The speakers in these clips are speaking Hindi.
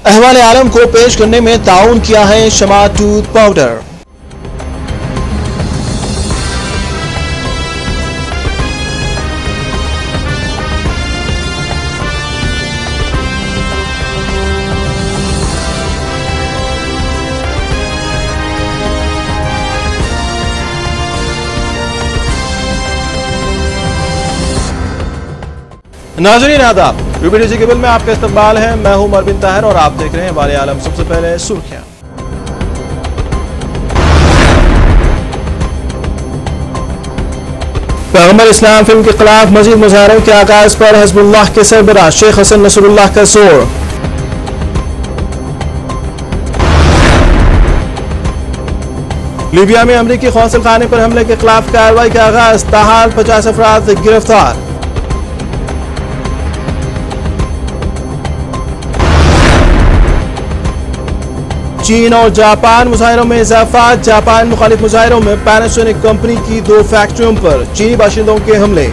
अहवाल आलम को पेश करने में ताउन किया है शमा टूथ पाउडर। नाज़रीन आदाब, यूपीटीसी केबल में आपका इस्तकबाल है। मैं हूं उमर बिन ताहिर और आप देख रहे हैं अहवाल आलम। सबसे पहले सुर्खियां। पैगंबर इस्लाम फिल्म के खिलाफ मजीद मुजाहरों के आगाज पर हिज़्बुल्लाह के सरबराह शेख हसन नसरुल्लाह का जोर। लीबिया में अमरीकी कौंसल खाने पर हमले के खिलाफ कार्रवाई का आगाज, ताहाल 50 अफराद गिरफ्तार। चीन और जापान मुजाहिरों में इजाफा, जापान मुखालिफ मुजाहिरों में पैनासोनिक कंपनी की 2 फैक्ट्रियों पर चीनी बाशिंदों के हमले।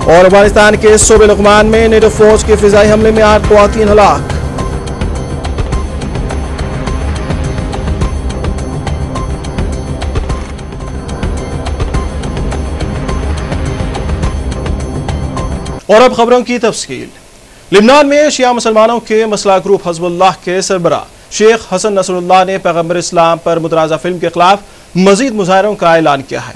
और अफगानिस्तान के सूबे लुकमान में नेटो फौज के फिजाई हमले में 8 ख्वातीन हलाक। और अब खबरों की तफसील। लिबनान में शिया मुसलमानों के मसला ग्रुप हिज़्बुल्लाह के सरबराह शेख हसन नसरुल्लाह ने पैगंबर इस्लाम पर मुतनाज़ा फिल्म के खिलाफ मजीद मुजाहरों का ऐलान किया है।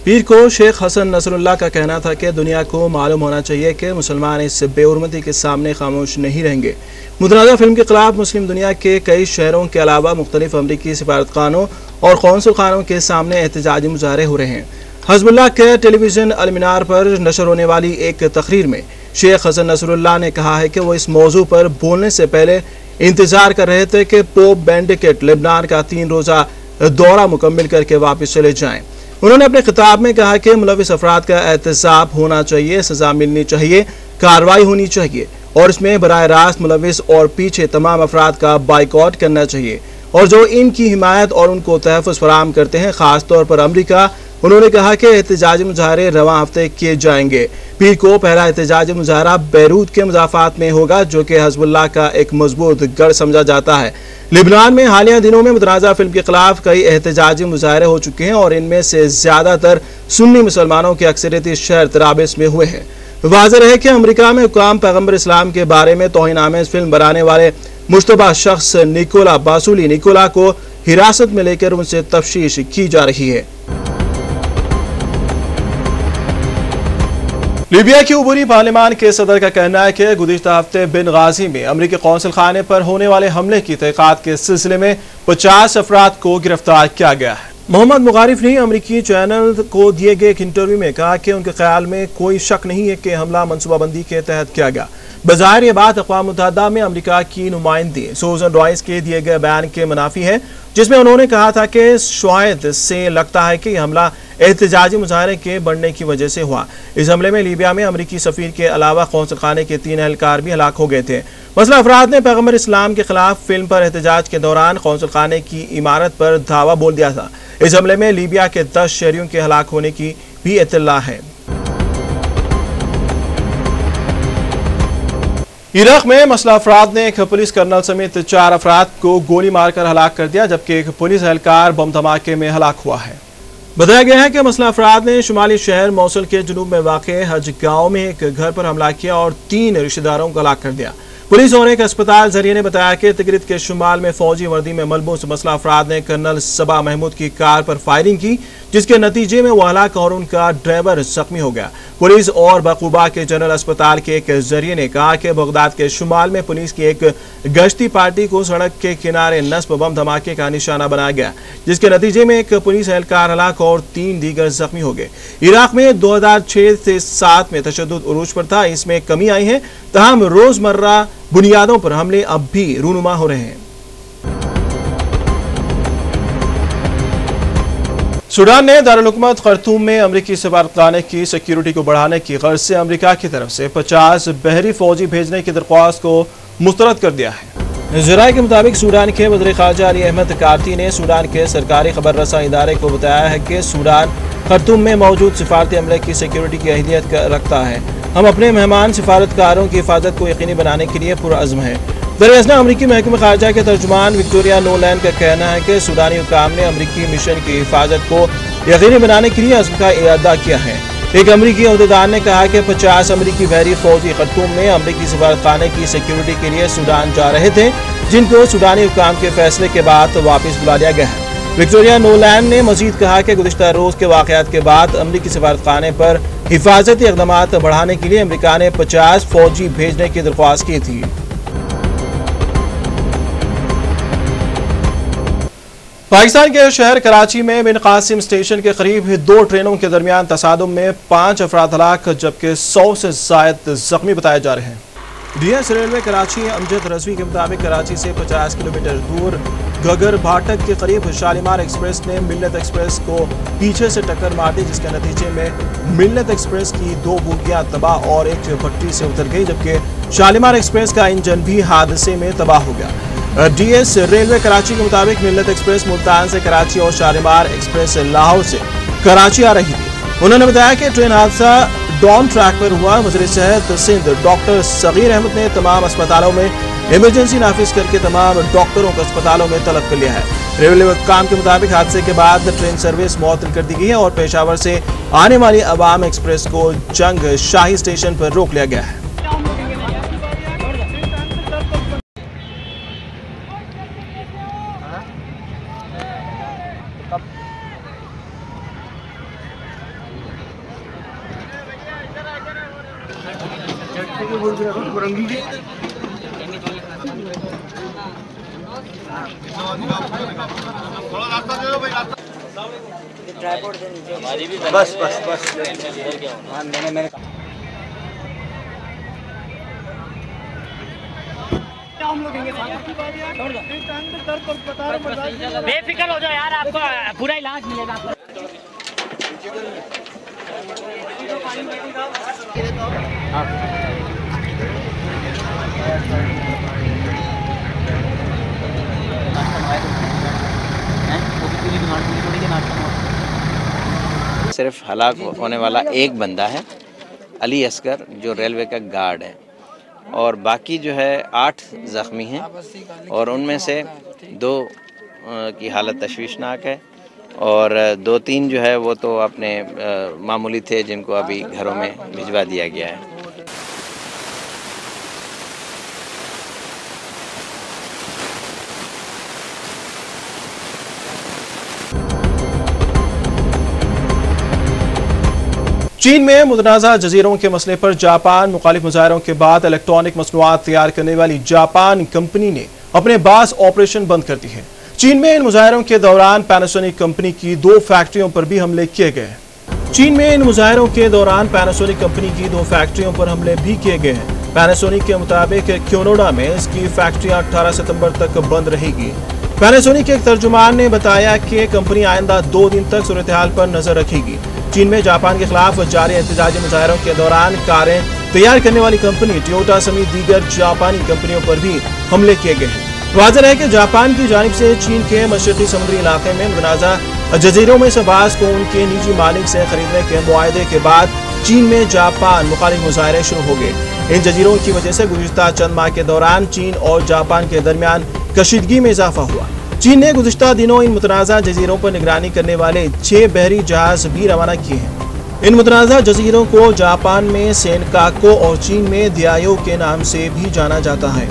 पीर को शेख हसन नसरुल्लाह का कहना था कि दुनिया को मालूम होना चाहिए कि मुसलमान इस बेउर्मती के सामने खामोश नहीं रहेंगे। मुतनाज़ा फिल्म के खिलाफ मुस्लिम दुनिया के कई शहरों के अलावा मुख्तलिफ अमरीकी सिफारतखानों और कौंसल खानों के सामने एहतजाजी मुजाहरे हो रहे हैं। हिज़्बुल्लाह के टेलीविजन अल मीनार पर नशर होने वाली एक तकरीर में शेख हसन नसरुल्लाह ने कहा है कि वो इस मौजू पर बोलने से पहले इंतजार कर रहे थे कि पोप बेनेडिक्ट लेबनान का 3 रोज़ा दौरा मुकम्मिल करके वापस चले जाएं। उन्होंने अपने खिताब में कहा कि मुलविस अफराद का एहतसाब होना चाहिए, सजा मिलनी चाहिए, कार्रवाई होनी चाहिए और इसमें बराह रास्त मुलविस और पीछे तमाम अफराद का बाइकआउट करना चाहिए और जो इनकी हिमायत और उनको तहफ़्फ़ुज़ फराहम करते हैं, खासतौर पर अमरीका। उन्होंने कहा कि एहतजाजी मुजाहरे रवां हफ्ते किए जाएंगे। पीर को पहला एहतजाजी मुजाहरा बैरूत के मुजाफात में होगा, जो कि हिज़्बुल्लाह का एक मजबूत गढ़ समझा जाता है। लिबनान में हालिया दिनों में मुतनाज़ा फिल्म के खिलाफ कई एहतजाजी मुजाहरे हो चुके हैं और इनमें से ज़्यादातर सुन्नी मुसलमानों के अक्सरियती शहर तराबिस में हुए हैं। वाज़ेह है कि अमरीका में हुक्काम पैगंबर इस्लाम के बारे में तौहीन-आमेज़ फिल्म बनाने वाले मुश्तबा शख्स निकोला बासुली निकोला को हिरासत में लेकर उनसे तफ्तीश की जा रही है। लीबिया की उबूरी पार्लियामान के सदर का कहना है कि गुज़िश्ता हफ्ते बेनगाजी में अमरीकी कौंसल खाने पर होने वाले हमले की तहक़ीक़ात के सिलसिले में 50 अफराद को गिरफ्तार किया गया है। मोहम्मद मुगारिफ ने अमरीकी चैनल को दिए गए एक इंटरव्यू में कहा कि उनके ख्याल में कोई शक नहीं है कि हमला मनसूबाबंदी के तहत किया गया। बज़ाहिर ये बात अक़वाम मुत्तहिदा में अमरीका की नुमाइंदी सूज़न राइस के दिए गए बयान के मुनाफी है, जिसमें उन्होंने कहा था कि शायद से लगता है कि यह हमला एहतजाजी मुजाहरे के बढ़ने की वजह से हुआ। इस हमले में लीबिया में अमरीकी सफ़ीर के अलावा कौंसल खाने के 3 एहलकार भी हलाक हो गए थे। मसला अफराद ने पैगंबर इस्लाम के खिलाफ फिल्म पर एहतजाज के दौरान कौंसल खाने की इमारत पर धावा बोल दिया था। इस हमले में लीबिया के 10 शहरियों के हलाक होने की भी इत्तला है। इराक में मसला अफराद ने एक पुलिस कर्नल समेत 4 अफराद को गोली मारकर हलाक कर दिया, जबकि एक पुलिस एहलकार बम धमाके में हलाक हुआ है। बताया गया है कि मसला अफराद ने शुमाली शहर मौसल के जुनूब में वाक़े हज गाँव में एक घर पर हमला किया और 3 रिश्तेदारों को हलाक कर दिया। पुलिस और एक अस्पताल जरिए ने बताया कि तिकरित के शुमाल में फौजी वर्दी में मलबूस मसला अफराद ने कर्नल सबा महमूद की कार पर फायरिंग की, जिसके नतीजे में वो हलाक और उनका ड्राइवर जख्मी हो गया। पुलिस और बकुबा के जनरल अस्पताल के एक जरिए ने कहा कि बगदाद के शुमाल में पुलिस की एक गश्ती पार्टी को सड़क के किनारे नस्ब बम धमाके का निशाना बनाया गया, जिसके नतीजे में एक पुलिस एहलकार हलाक और 3 दीगर जख्मी हो गए। इराक में 2006 से 7 में तशद्दुद उरूज पर था, इसमें कमी आई है, तहम रोजमर्रा बुनियादों पर हमले अब भी रूनुमा हो रहे हैं। सूडान ने दारुल हुकूमत खर्तूम में अमरीकी सफारतखाने की सिक्योरिटी को बढ़ाने की गर्ज से अमरीका की तरफ से 50 बहरी फौजी भेजने की दरख्वास्त को मुस्तरद कर दिया है। ज़राए के मुताबिक सूडान के वज़ीर ख़ारजा अली अहमद कार्ती ने सूडान के सरकारी खबर रसा इदारे को बताया है कि सूडान खर्तूम में मौजूद सिफारती अमले की सिक्योरिटी की अहलियत रखता है। हम अपने मेहमान सिफारतकारों की हिफाजत को यकीनी बनाने के लिए पुरअज़्म हैं। दरअसल अमरीकी महकमे ख़ारजा के तर्जुमान विक्टोरिया नोलैंड का कहना है कि सूडानी हुक्काम ने अमरीकी मिशन की हिफाजत को यकीनी बनाने के लिए अज़्म का इरादा किया है। एक अमरीकी अहदेदार ने कहा कि 50 अमरीकी बहरी फौजी खर्तूम में अमरीकी सफारतखाने की सिक्योरिटी के लिए सूडान जा रहे थे, जिनको सूडानी हुक्काम के फैसले के बाद वापस बुला लिया गया है। विक्टोरिया नोलैंड ने मजीद कहा कि गुज़िश्ता रोज के वाक़यात के बाद अमरीकी सफारतखाने पर हिफाजती इक़दामात बढ़ाने के लिए अमरीका ने 50 फौजी भेजने की दरख्वास्त की थी। पाकिस्तान के शहर कराची में बिन कासिम स्टेशन के करीब 2 ट्रेनों के दरमियान तसादुम में 5 अफराद हलाक जबकि 100 से ज़ायद जख्मी बताए जा रहे हैं। डीएस रेलवे कराची अमजद रजवी के मुताबिक कराची से 50 किलोमीटर दूर गगर भाटक के करीब शालीमार एक्सप्रेस ने मिल्लत एक्सप्रेस को पीछे से टक्कर मार दी, जिसके नतीजे में मिल्लत एक्सप्रेस की 2 बोगियां तबाह और एक पटरी से उतर गई, जबकि शालीमार एक्सप्रेस का इंजन भी हादसे में तबाह हो गया। डीएस रेलवे कराची के मुताबिक मिल्लत एक्सप्रेस मुल्तान से कराची और शालीमार एक्सप्रेस लाहौर से कराची आ रही थी। उन्होंने बताया कि ट्रेन हादसा डॉन ट्रैक पर हुआ। वज़ीर सेहत सिंध डॉक्टर सगीर अहमद ने तमाम अस्पतालों में इमरजेंसी नाफिज करके तमाम डॉक्टरों को अस्पतालों में तलब कर लिया है। रेलवे हुक्काम के मुताबिक हादसे के बाद ट्रेन सर्विस मुअत्तल कर दी गई है और पेशावर से आने वाली अवाम एक्सप्रेस को जंग शाही स्टेशन पर रोक लिया गया है। बस बस बस बेफिक्र हो जाओ यार, आपको पूरा इलाज मिलेगा। सिर्फ हलाक होने वाला एक बंदा है, अली असगर, जो रेलवे का गार्ड है, और बाकी जो है 8 ज़ख्मी हैं और उनमें से 2 की हालत तशवीशनाक है और 2-3 जो है वो तो अपने मामूली थे, जिनको अभी घरों में भिजवा दिया गया है। चीन में मुतनाज़ा जजीरों के मसले पर जापान मुखालिफ मुजाहरों के बाद इलेक्ट्रॉनिक मसनूआत तैयार करने वाली जापान कंपनी ने अपने बास ऑपरेशन बंद कर दी है। चीन में इन मुजाहरों के दौरान पैनासोनिक कंपनी की 2 फैक्ट्रियों पर भी हमले किए गए हैं। चीन में इन मुजाहरों के दौरान पैनासोनिक कंपनी की 2 फैक्ट्रियों पर हमले भी किए गए हैं। पैनासोनिक के मुताबिक क्योनोडा में इसकी फैक्ट्रियां 18 सितंबर तक बंद रहेगी। पैनासोनिक के एक तर्जुमान ने बताया कि कंपनी आइंदा 2 दिन तक सूरत हाल पर नजर रखेगी। चीन में जापान के खिलाफ जारी एहतजाजी मुजाहरों के दौरान कारें तैयार करने वाली कंपनी टोयोटा समेत दीगर जापानी कंपनियों पर भी हमले किए गए हैं। वाज़ेह है कि जापान की जानिब से चीन के मशरक़ी समुद्री इलाके में मुतनाज़ा जजीरों में से बास को उनके निजी मालिक से खरीदने के मुआहदे के बाद चीन में जापान मुखालिफ मुजाहरे शुरू हो गए। इन जजीरों की वजह से गुज़िश्ता चंद माह के दौरान चीन और जापान के दरमियान कशीदगी में इजाफा हुआ। चीन ने गुज़िश्ता दिनों इन मुतनाज़ा जजीरों पर निगरानी करने वाले 6 बहरी जहाज भी रवाना किए हैं। इन मुतनाज़ा जजीरों को जापान में सेनकाको और चीन में दियायो के नाम से भी जाना जाता है।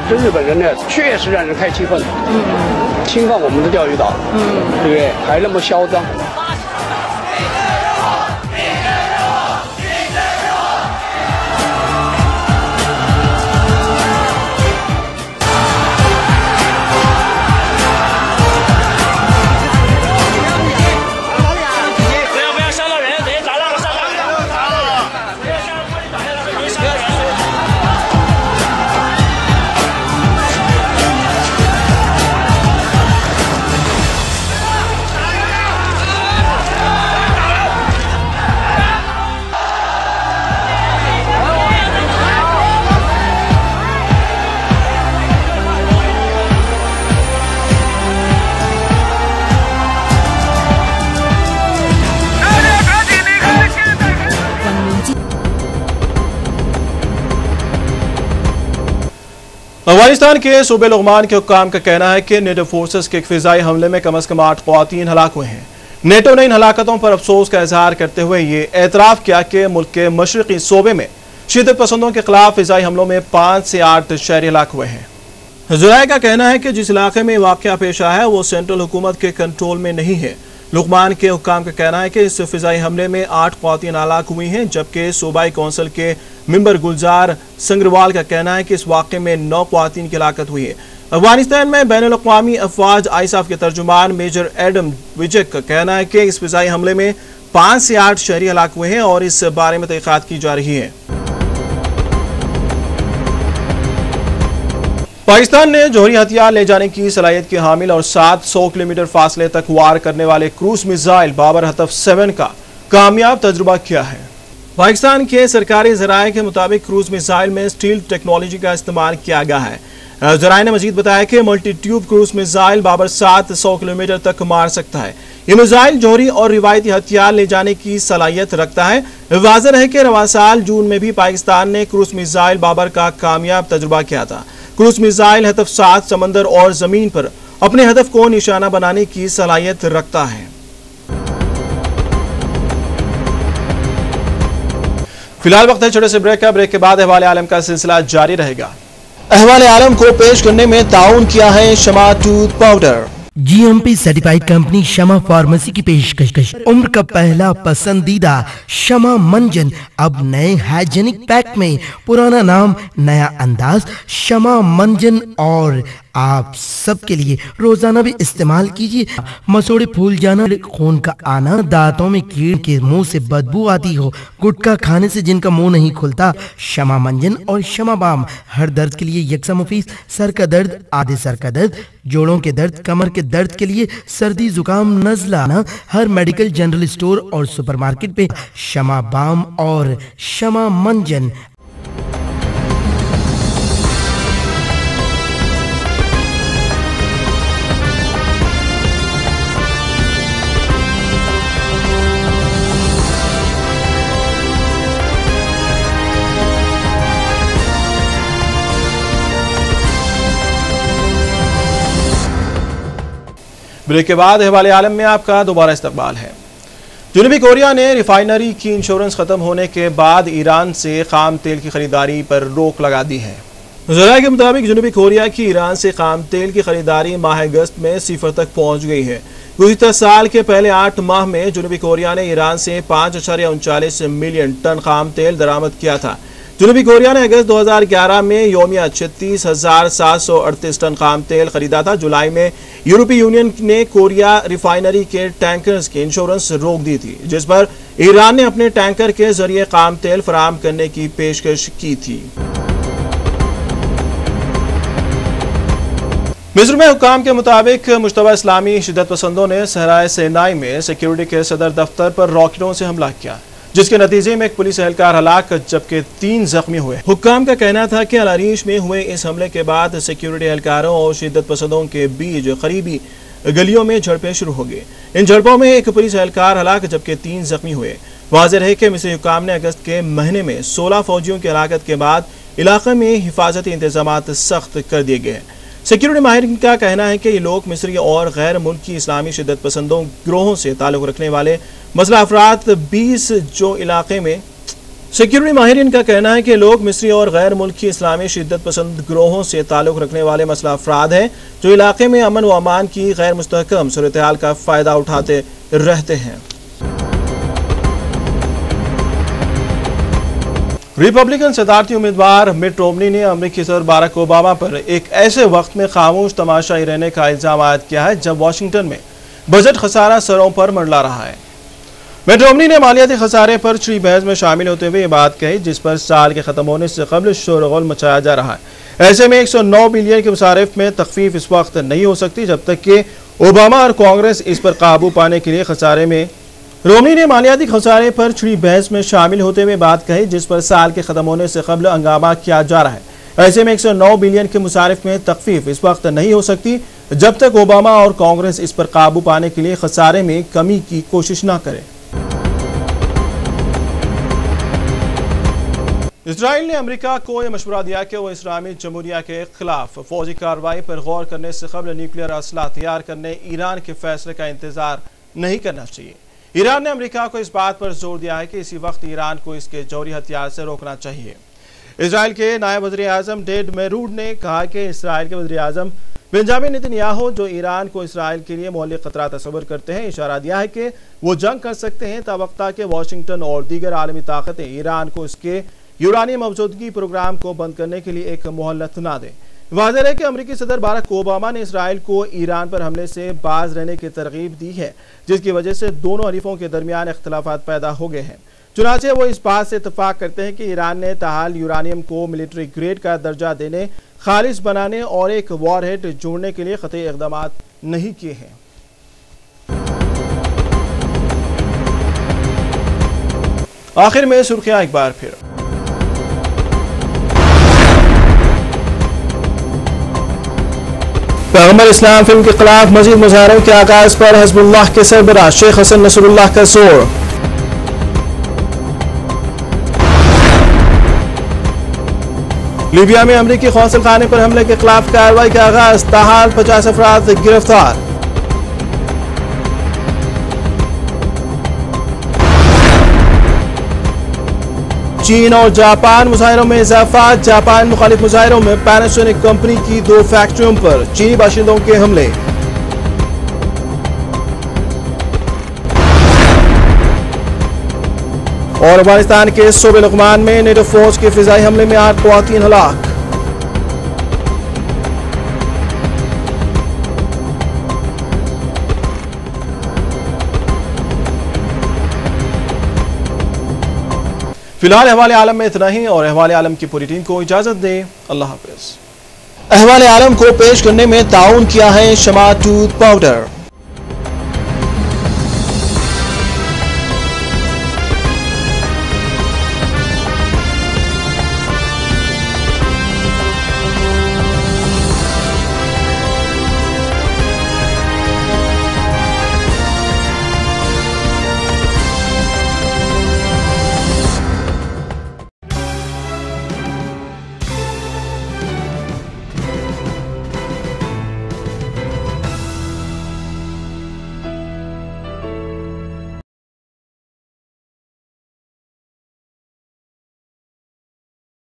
这日本人呢，确实让人太气愤了。侵犯我们的钓鱼岛，对不对？还那么嚣张。अफगानिस्तान के सूबे लुगमान के हुक्काम का कहना है कि नेटो फोर्सेस के एक फिजाई हमले में कम अज कम 8 ख़वातीन हलाक हुए हैं। नेटो ने इन हलाकतों पर अफसोस का इजहार करते हुए ये एतराफ़ किया कि मुल्क के मशरक़ी सूबे में शिद्दत पसंदों के खिलाफ फिजाई हमलों में 5 से 8 शहरी हलाक हुए हैं। ज़राए का कहना है कि जिस इलाके में वाक़या पेश आया है वो सेंट्रल हुकूमत के कंट्रोल में नहीं है। लुगमान के हुक्काम का कहना है कि इस फिजाई हमले में 8 ख़वातीन हलाक हुई हैं, जबकि सूबाई कौंसिल के मेंबर गुलजार संग्रवाल का कहना है कि इस वाक़े में 9 ख़वातीन की हलाकत हुई है। अफगानिस्तान में बैनुल-अक़वामी अफ़वाज आईसाफ के तर्जुमान मेजर एडम विजक का कहना है कि इस फिजाई हमले में 5 से 8 शहरी हलाक हुए हैं और इस बारे में तहक़ीक़ात की जा रही है। पाकिस्तान ने जौहरी हथियार ले जाने की सलाहियत की हामिल और 700 किलोमीटर फासले तक वार करने वाले क्रूज मिसाइल बाबर हतफ 7 का कामयाब तजुर्बा किया है। पाकिस्तान के सरकारी ज़राए के मुताबिक क्रूज मिसाइल में स्टील टेक्नोलॉजी का इस्तेमाल किया गया है। ज़राए ने मजीद बताया कि multi tube cruise missile Babur 700 kilometre तक मार सकता है। ये मिसाइल जौहरी और रिवायती हथियार ले जाने की सलाहियत रखता है। वाज़ेह है कि रवां साल जून में भी पाकिस्तान ने क्रूज मिसाइल बाबर का कामयाब तजुर्बा किया था। क्रूज मिसाइल हतफ 7 समंदर और जमीन पर अपने हदफ को निशाना बनाने की सलाहियत रखता है। फिलहाल वक्त है छोटे से ब्रेक का। ब्रेक के बाद अहवाल आलम का सिलसिला जारी रहेगा। अहवाल आलम को पेश करने में ताउन किया है Shama tooth powder. GMP certified company Shama pharmacy की पेशकश। उम्र का पहला पसंदीदा शमा मंजन अब नए हाइजेनिक पैक में, पुराना नाम नया अंदाज शमा मंजन, और आप सबके लिए रोजाना भी इस्तेमाल कीजिए। मसोड़े फूल जाना, खून का आना, दांतों में कीड़ के मुंह से बदबू आती हो, गुटखा खाने से जिनका मुंह नहीं खुलता, शमा मंजन और शमा बाम हर दर्द के लिए यकसा मुफीद। सर का दर्द, आधे सर का दर्द, जोड़ों के दर्द, कमर के दर्द के लिए, सर्दी जुकाम नजला ना, हर मेडिकल जनरल स्टोर और सुपरमार्केट पे शमा बाम और शमा मंजन। ब्रेक के बाद अहवाल आलम में आपका दोबारा इस्तकबाल है। जनूबी कोरिया ने रिफाइनरी की इंश्योरेंस खत्म होने के बाद ईरान से खाम तेल की खरीदारी पर रोक लगा दी है। ज़राए के मुताबिक जनूबी कोरिया की ईरान से खाम तेल की खरीदारी माह अगस्त में 0 तक पहुंच गई है। गुज़िश्ता साल के पहले 8 माह में जनूबी कोरिया ने ईरान से 5.39 मिलियन टन खाम तेल दरामद किया था। जनूबी कोरिया ने अगस्त 2011 में योमिया 36,738 टन खाम तेल खरीदा था। जुलाई में यूरोपीय यूनियन ने कोरिया रिफाइनरी के टैंकर्स की इंश्योरेंस रोक दी थी, जिस पर ईरान ने अपने टैंकर के जरिए खाम तेल फराहम करने की पेशकश की थी। मिस्र में हुक्काम के मुताबिक मुश्तबा इस्लामी शिद्दत पसंदों ने सहराए सेनाई में सिक्योरिटी के सदर दफ्तर पर रॉकेटों से हमला किया, जिसके नतीजे में एक पुलिस एहलकार हलाक जबकि 3 जख्मी हुए। हुक्काम का कहना था कि अल-अरीश में हुए इस हमले के बाद सिक्योरिटी एहलकारों और शिद्दत पसंदों के बीच करीबी गलियों में झड़पें शुरू हो गई। इन झड़पों में एक पुलिस एहलकार हलाक जबकि 3 जख्मी हुए। वाज़ेह है कि मिस्री हुक्काम ने अगस्त के महीने में 16 फौजियों की हलाकत के बाद इलाके में हिफाजती इंतजामात सख्त कर दिए गए। सिक्योरिटी माहिरीन का कहना है कि ये लोग मिस्री और गैर मुल्की इस्लामी शिद्दत पसंदों गिरोहों से ताल्लुक़ रखने वाले मसला अफराद 20 जो इलाके में सिक्योरिटी माहिरीन का कहना है कि लोग मिस्री और गैर मुल्की इस्लामी शिद्दत पसंद गिरोहों से ताल्लुक रखने वाले मसला अफराद हैं जो इलाके में अमन व अमान की गैर मुस्तहकम सूरत-ए-हाल का फायदा उठाते रहते हैं। रिपब्लिकन सदारती उम्मीदवार मिट रोमनी ने अमेरिकी सदर बाराक ओबामा पर एक ऐसे वक्त में खामोश तमाशाई रहने का इल्जाम आयद किया है जब वाशिंगटन में बजट खसारा सरों पर मंडला रहा है। मिट रोमनी ने मालियाती खसारे पर छिड़ी बहस में शामिल होते हुए ये बात कही जिस पर साल के खत्म होने से कबल शोरगुल मचाया जा रहा है। ऐसे में 109 बिलियन के मुसारिफ में तखफीफ इस वक्त नहीं हो सकती जब तक कि ओबामा और कांग्रेस इस पर काबू पाने के लिए खसारे में। रोमनी ने मालियाती खसारे पर छिड़ी बहस में शामिल होते हुए बात कही जिस पर साल के खत्म होने से कबल हंगामा किया जा रहा है। ऐसे में 109 बिलियन के मुसारिफ में तखफीफ इस वक्त नहीं हो सकती जब तक ओबामा और कांग्रेस इस पर काबू पाने के लिए खसारे में कमी की कोशिश न करे। इजराइल ने अमेरिका को यह मशवरा दिया कि वो इस्लामी जमहूरिया के खिलाफ फौजी कार्रवाई पर गौर करने से कबल न्यूक्लियर असलाह तैयार करने ईरान के फैसले का इंतजार नहीं करना चाहिए। ईरान ने अमेरिका को इस बात पर जोर दिया है कि इसी वक्त ईरान को इसके जौहरी हथियार से रोकना चाहिए। इजराइल के नायब वज़ीर आज़म डेड मेरूड ने कहा कि इस्राइल के वज़ीर आज़म बेंजामिन नेतन्याहू जो ईरान को इस्राइल के लिए मौलिक खतरा तस्वर करते हैं, इशारा दिया है कि वो जंग कर सकते हैं तावक्ता के वाशिंगटन और दीगर आलमी ताकतें ईरान को इसके यूरानियम मौजूदगी प्रोग्राम को बंद करने के लिए एक मोहलत न दें। वाज़ेह है कि अमेरिकी सदर बाराक ओबामा ने इस्राइल को ईरान पर हमले से बाज रहने की तरगीब दी है जिसकी वजह से दोनों हरीफों के दरमियान इख्तलाफात पैदा हो गए हैं। चुनांचे वो इस बात से इत्तफाक करते हैं कि ईरान ने ताहाल यूरानियम को मिलिट्री ग्रेड का दर्जा देने, खालिज बनाने और एक वॉरहेड जोड़ने के लिए क़तई इक़दाम नहीं किए हैं। आखिर में सुर्खियां एक बार फिर। पैगंबर इस्लाम फिल्म के खिलाफ मजीद मुजाहरों के आगाज पर हिज़्बुल्लाह के सरबराह शेख हसन नसरुल्लाह का जोर। लीबिया में अमरीकी कौंसल खाने पर हमले के खिलाफ कार्रवाई का आगाज, ताहाल 50 अफराद गिरफ्तार। चीन और जापान मुजाहिरों में इजाफा, जापान मुखालिफ मुजाहिरों में पैनासोनिक कंपनी की 2 फैक्ट्रियों पर चीनी बाशिंदों के हमले। और अफगानिस्तान के सूबे लुकमान में नेटो फौज के फिजाई हमले में 8 ख़वातीन हलाक। फिलहाल अहवाल आलम में इतना ही और अहवाल आलम की पूरी टीम को इजाजत दें। अल्लाह हाफिज। अहवाल आलम को पेश करने में ताउन किया है शमा टूथ पाउडर।